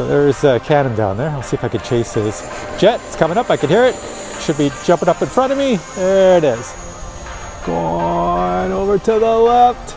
So there's a cannon down there. I'll see if I can chase his jet. It's coming up. I can hear it. Should be jumping up in front of me. There it is. Going over to the left.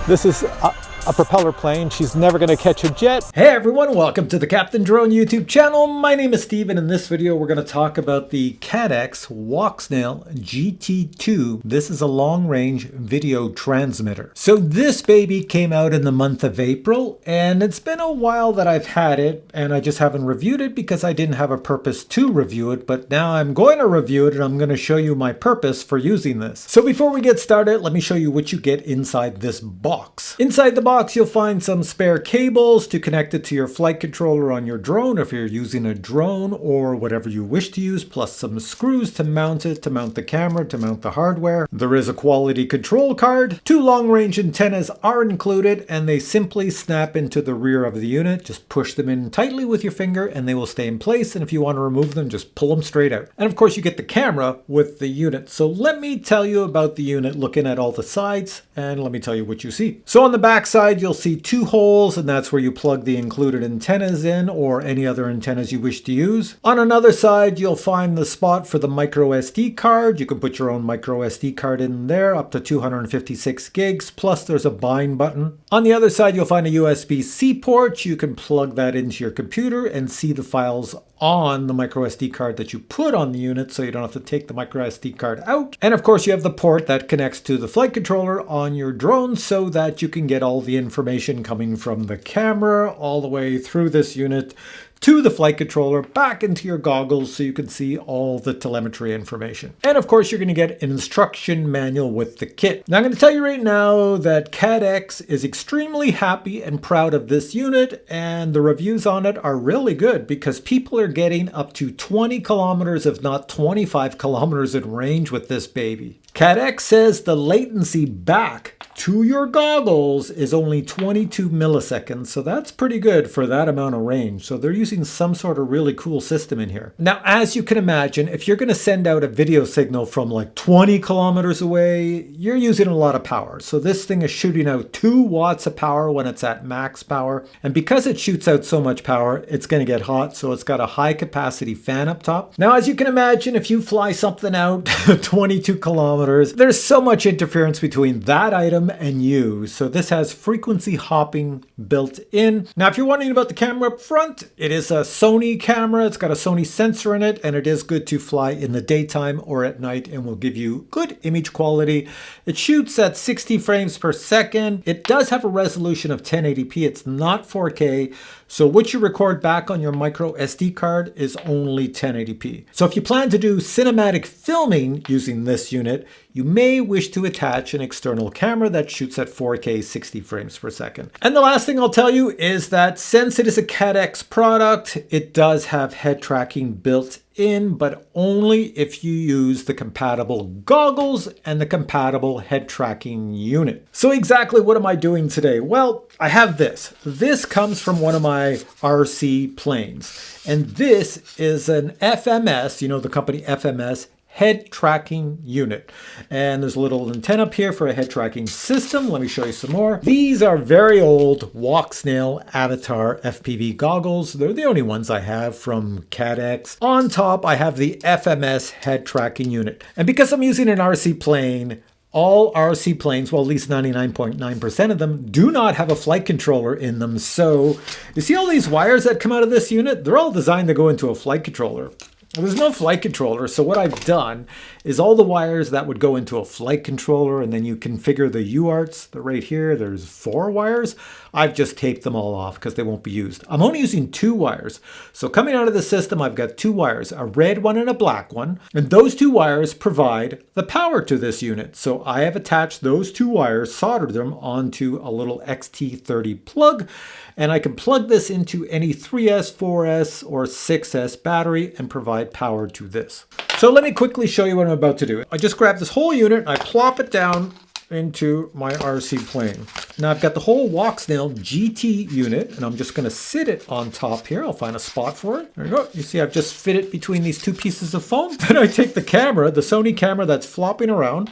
This is a propeller plane. She's never going to catch a jet. Hey everyone, welcome to the Captain Drone YouTube channel. My name is Steve, and in this video we're going to talk about the CADDX Walksnail GT2. This is a long-range video transmitter. So this baby came out in the month of April, and it's been a while that I've had it, and I just haven't reviewed it because I didn't have a purpose to review it, but now I'm going to review it, and I'm going to show you my purpose for using this. So before we get started, let me show you what you get inside this box. Inside the box, you'll find some spare cables to connect it to your flight controller on your drone if you're using a drone or whatever you wish to use, plus some screws to mount it, to mount the camera, to mount the hardware. There is a quality control card. 2 long-range antennas are included, and they simply snap into the rear of the unit. Just push them in tightly with your finger and they will stay in place, and if you want to remove them, just pull them straight out. And of course you get the camera with the unit. So let me tell you about the unit, looking at all the sides, and let me tell you what you see. So on the back side, you'll see 2 holes, and that's where you plug the included antennas in or any other antennas you wish to use. On another side, you'll find the spot for the micro SD card. You can put your own micro SD card in there, up to 256 gigs, plus there's a bind button. On the other side, you'll find a USB-C port. You can plug that into your computer and see the files on the micro SD card that you put on the unit, so you don't have to take the micro SD card out. And of course you have the port that connects to the flight controller on your drone so that you can get all the information coming from the camera all the way through this unit to the flight controller, back into your goggles so you can see all the telemetry information. And of course you're going to get an instruction manual with the kit. Now I'm going to tell you right now that CADDX is extremely happy and proud of this unit, and the reviews on it are really good because people are getting up to 20 kilometers if not 25 kilometers in range with this baby. CADDX says the latency back to your goggles is only 22 milliseconds, so that's pretty good for that amount of range. So they're using some sort of really cool system in here. Now, as you can imagine, if you're going to send out a video signal from like 20 kilometers away, you're using a lot of power. So this thing is shooting out 2 watts of power when it's at max power. And because it shoots out so much power, it's going to get hot. So it's got a high capacity fan up top. Now, as you can imagine, if you fly something out 22 kilometers, there's so much interference between that item and you. So this has frequency hopping built in. Now, if you're wondering about the camera up front, it is a Sony camera. It's got a Sony sensor in it, and it is good to fly in the daytime or at night and will give you good image quality. It shoots at 60 frames per second. It does have a resolution of 1080p. It's not 4K. So what you record back on your micro SD card is only 1080p. So if you plan to do cinematic filming using this unit, you may wish to attach an external camera that shoots at 4K 60 frames per second. And the last thing I'll tell you is that since it is a CADDX product, it does have head tracking built in, but only if you use the compatible goggles and the compatible head tracking unit. So exactly what am I doing today? Well, I have this. This comes from one of my RC planes, and this is an FMS, you know, the company FMS, head tracking unit. And there's a little antenna up here for a head tracking system. Let me show you some more. These are very old Walksnail Avatar FPV goggles. They're the only ones I have from CADDX. On top, I have the FMS head tracking unit. And because I'm using an RC plane, all RC planes, well, at least 99.9% of them, do not have a flight controller in them. So you see all these wires that come out of this unit? They're all designed to go into a flight controller. There's no flight controller, so what I've done is all the wires that would go into a flight controller, and then you configure the UARTs. They're right here. There's 4 wires. I've just taped them all off because they won't be used. I'm only using 2 wires. So coming out of the system, I've got 2 wires, a red one and a black one. And those 2 wires provide the power to this unit. So I have attached those 2 wires, soldered them onto a little XT30 plug. And I can plug this into any 3S, 4S, or 6S battery and provide power to this. So let me quickly show you what I'm about to do. I just grab this whole unit and I plop it down into my RC plane. Now I've got the whole Walksnail GT unit, and I'm just going to sit it on top here. I'll find a spot for it. There you go. You see I've just fit it between these 2 pieces of foam. Then I take the camera, the Sony camera that's flopping around,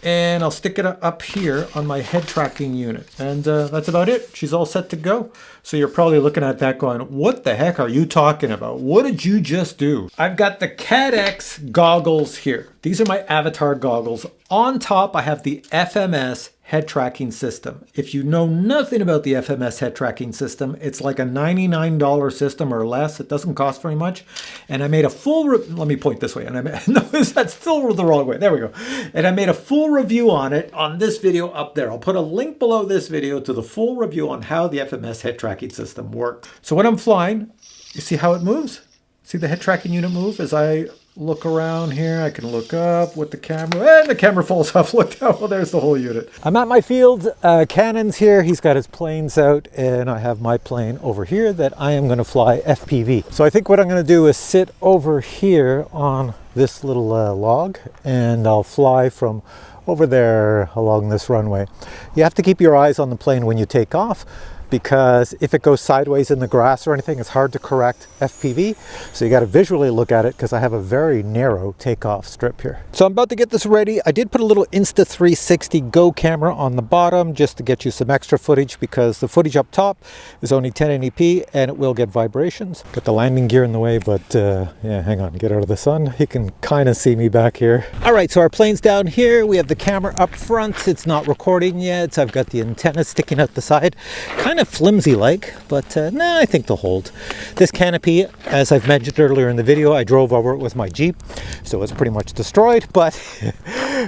and I'll stick it up here on my head tracking unit. And that's about it. She's all set to go. So you're probably looking at that going, what the heck are you talking about? What did you just do? I've got the CADDX goggles here. These are my Avatar goggles. On top, I have the FMS head tracking system. If you know nothing about the FMS head tracking system, it's like a $99 system or less. It doesn't cost very much. And I made a full, let me point this way. And I made, no, that's still the wrong way. There we go. And I made a full review on it on this video up there. I'll put a link below this video to the full review on how the FMS head tracking system works. So when I'm flying, you see how it moves? See the head tracking unit move as I look around here. I can look up with the camera, and the camera falls off. Look down. Well, there's the whole unit. I'm at my field. Cannon's here. He's got his planes out, and I have my plane over here that I am going to fly FPV. So I think what I'm going to do is sit over here on this little log, and I'll fly from over there along this runway. You have to keep your eyes on the plane when you take off, because if it goes sideways in the grass or anything, it's hard to correct FPV. So you got to visually look at it, because I have a very narrow takeoff strip here. So I'm about to get this ready. I did put a little Insta360 Go camera on the bottom just to get you some extra footage, because the footage up top is only 1080p and it will get vibrations. Got the landing gear in the way, but yeah, hang on, get out of the sun. You can kind of see me back here. All right, so our plane's down here. We have the camera up front. It's not recording yet. I've got the antenna sticking out the side. Kind of flimsy like, but nah, I think they'll hold. This canopy, as I've mentioned earlier in the video, I drove over it with my Jeep, so it's pretty much destroyed, but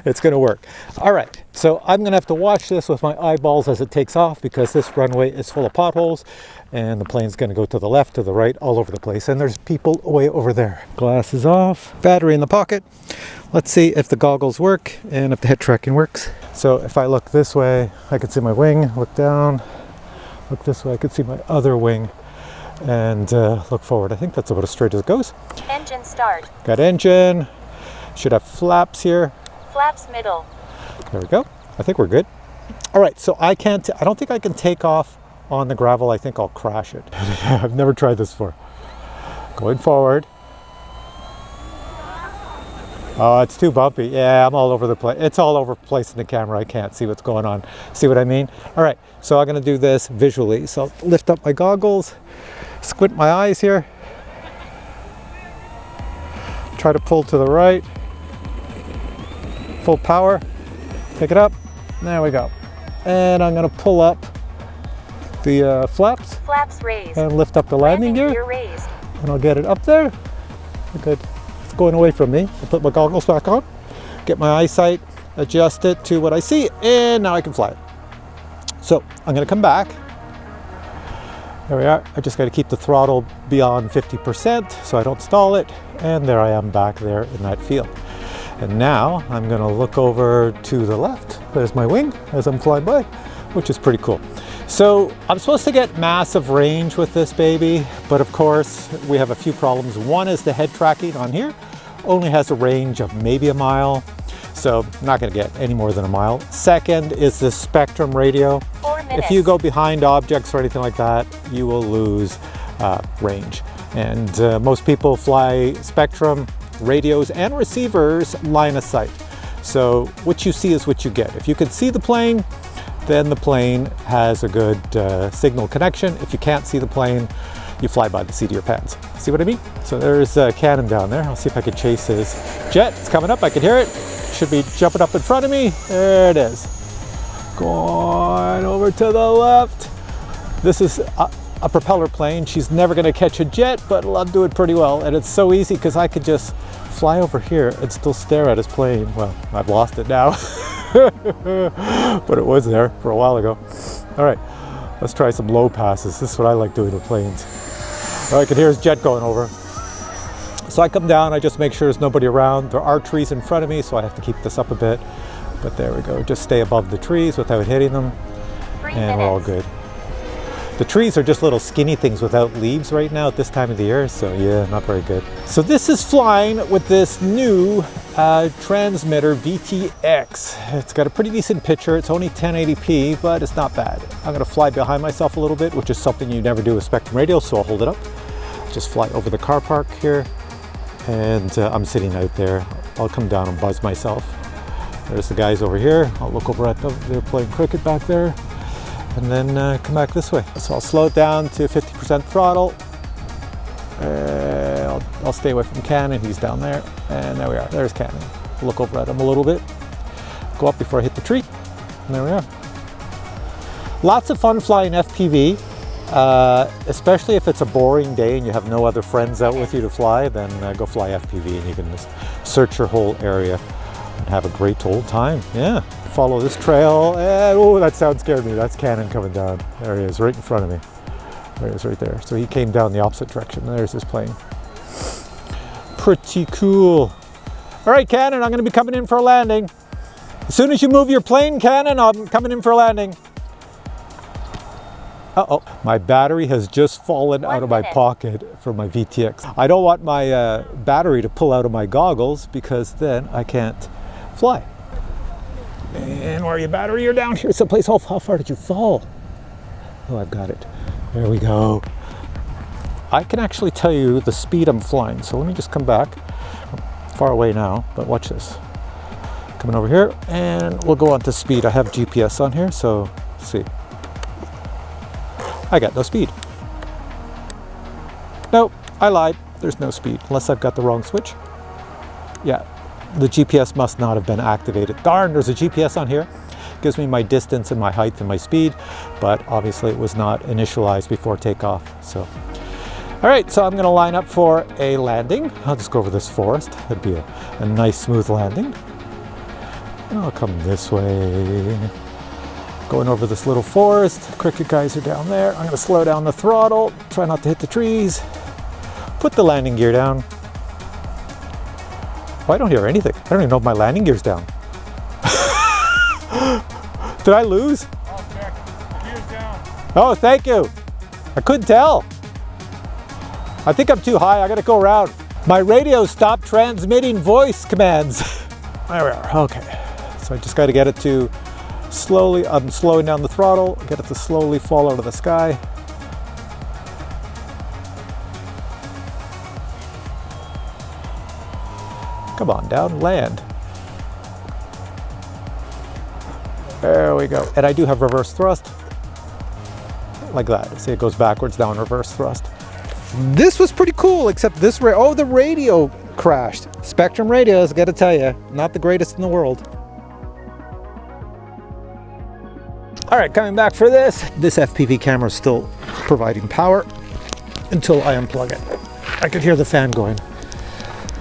it's gonna work. All right, so I'm gonna have to watch this with my eyeballs as it takes off, because this runway is full of potholes and the plane's gonna go to the left, to the right, all over the place, and there's people way over there. Glasses off, battery in the pocket. Let's see if the goggles work and if the head tracking works. So if I look this way, I can see my wing. Look down, look this way, I can see my other wing, and look forward. I think that's about as straight as it goes. Engine start. Got engine. Should have flaps here. Flaps middle. There we go. I think we're good. All right, so I don't think I can take off on the gravel. I think I'll crash it. I've never tried this before. Going forward. Oh, it's too bumpy. Yeah, I'm all over the place. It's all over the place in the camera. I can't see what's going on. See what I mean? All right, so I'm gonna do this visually. So I'll lift up my goggles, squint my eyes here, try to pull to the right, full power, pick it up, there we go. And I'm gonna pull up the flaps. Flaps raised. And lift up the landing gear. Raised. And I'll get it up there. Good. Going away from me. I'll put my goggles back on, get my eyesight, adjust it to what I see, and now I can fly it. So I'm going to come back. There we are. I just got to keep the throttle beyond 50% so I don't stall it, and there I am back there in that field. And now I'm going to look over to the left. There's my wing as I'm flying by, which is pretty cool. So I'm supposed to get massive range with this baby, but of course we have a few problems. One is the head tracking on here only has a range of maybe a mile, so I'm not going to get any more than a mile. Second is the Spectrum radio. 4 minutes. If you go behind objects or anything like that, you will lose range. And most people fly Spectrum radios and receivers line of sight. So what you see is what you get. If you can see the plane, then the plane has a good signal connection. If you can't see the plane, you fly by the seat of your pants. See what I mean? So there's a cannon down there. I'll see if I can chase his jet. It's coming up, I can hear it. Should be jumping up in front of me. There it is. Going over to the left. This is a propeller plane. She's never gonna catch a jet, but I'll do it pretty well. And it's so easy because I could just fly over here and still stare at his plane. Well, I've lost it now. But it was there for a while ago. All right, let's try some low passes. This is what I like doing with planes. I can hear his jet going over. So I come down, I just make sure there's nobody around. There are trees in front of me, so I have to keep this up a bit. But there we go, just stay above the trees without hitting them. 3 and minutes. We're all good. The trees are just little skinny things without leaves right now at this time of the year, so yeah, not very good. So this is flying with this new transmitter VTX. It's got a pretty decent picture. It's only 1080p, but it's not bad. I'm gonna fly behind myself a little bit, which is something you never do with Spectrum radio, so I'll hold it up. Just fly over the car park here, and I'm sitting out there. I'll come down and buzz myself. There's the guys over here. I'll look over at them. They're playing cricket back there. And then come back this way. So I'll slow it down to 50% throttle. I'll stay away from Cannon, he's down there. And there we are, there's Cannon. Look over at him a little bit. Go up before I hit the tree. And there we are. Lots of fun flying FPV, especially if it's a boring day and you have no other friends out with you to fly, then go fly FPV and you can just search your whole area and have a great old time. Yeah, follow this trail. And, oh, that sound scared me. That's Cannon coming down. There he is, right in front of me. There he is, right there. So he came down the opposite direction. There's his plane. Pretty cool. All right, Cannon, I'm going to be coming in for a landing. As soon as you move your plane, Cannon, I'm coming in for a landing. Uh-oh, my battery has just fallen out of my pocket from my VTX. I don't want my battery to pull out of my goggles because then I can't fly. And where are you, battery? You're down here someplace. Oh, how far did you fall? Oh, I've got it. There we go. I can actually tell you the speed I'm flying. So let me just come back. I'm far away now, but watch this. Coming over here and we'll go on to speed. I have GPS on here, so let's see. I got no speed. Nope, I lied. There's no speed, unless I've got the wrong switch. Yeah, the GPS must not have been activated. Darn, there's a GPS on here. Gives me my distance and my height and my speed, but obviously it was not initialized before takeoff. So, all right, so I'm gonna line up for a landing. I'll just go over this forest. It'd be a nice smooth landing. And I'll come this way. Going over this little forest. Cricket guys are down there. I'm gonna slow down the throttle, try not to hit the trees. Put the landing gear down. Oh, I don't hear anything. I don't even know if my landing gear's down. Did I lose? Oh, check. Gear's down. Oh, thank you. I couldn't tell. I think I'm too high. I gotta go around. My radio stopped transmitting voice commands. There we are. Okay. So I just gotta get it to slowly, I'm slowing down the throttle, get it to slowly fall out of the sky. Come on down, land. There we go. And I do have reverse thrust. Like that. See, it goes backwards, down, reverse thrust. This was pretty cool, except this, oh, the radio crashed. Spectrum radios, gotta tell you, not the greatest in the world. All right, coming back for this. This FPV camera is still providing power until I unplug it. I could hear the fan going.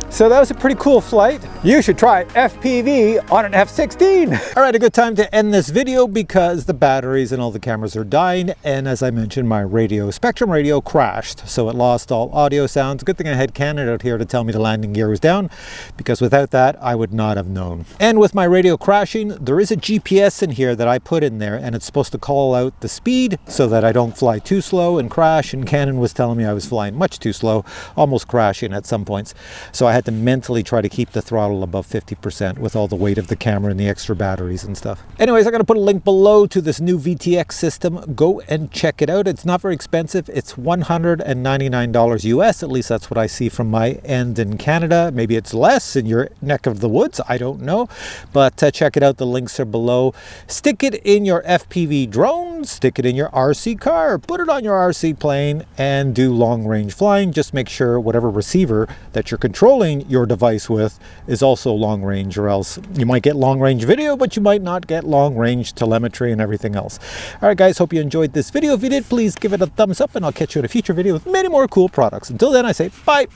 So that was a pretty cool flight. You should try FPV on an F-16. All right, a good time to end this video because the batteries and all the cameras are dying. And as I mentioned, my radio, Spectrum radio crashed. So it lost all audio sounds. Good thing I had Canada out here to tell me the landing gear was down because without that, I would not have known. And with my radio crashing, there is a GPS in here that I put in there and it's supposed to call out the speed so that I don't fly too slow and crash. And Canon was telling me I was flying much too slow, almost crashing at some points. So I had to mentally try to keep the throttle above 50% with all the weight of the camera and the extra batteries and stuff. Anyways, I'm going to put a link below to this new VTX system. Go and check it out. It's not very expensive. It's $199 US. At least that's what I see from my end in Canada. Maybe it's less in your neck of the woods. I don't know. But check it out. The links are below. Stick it in your FPV drone. Stick it in your RC car. Put it on your RC plane and do long range flying. Just make sure whatever receiver that you're controlling your device with is also long range, or else you might get long range video, but you might not get long range telemetry and everything else. All right, guys, hope you enjoyed this video. If you did, please give it a thumbs up and I'll catch you in a future video with many more cool products. Until then, I say bye.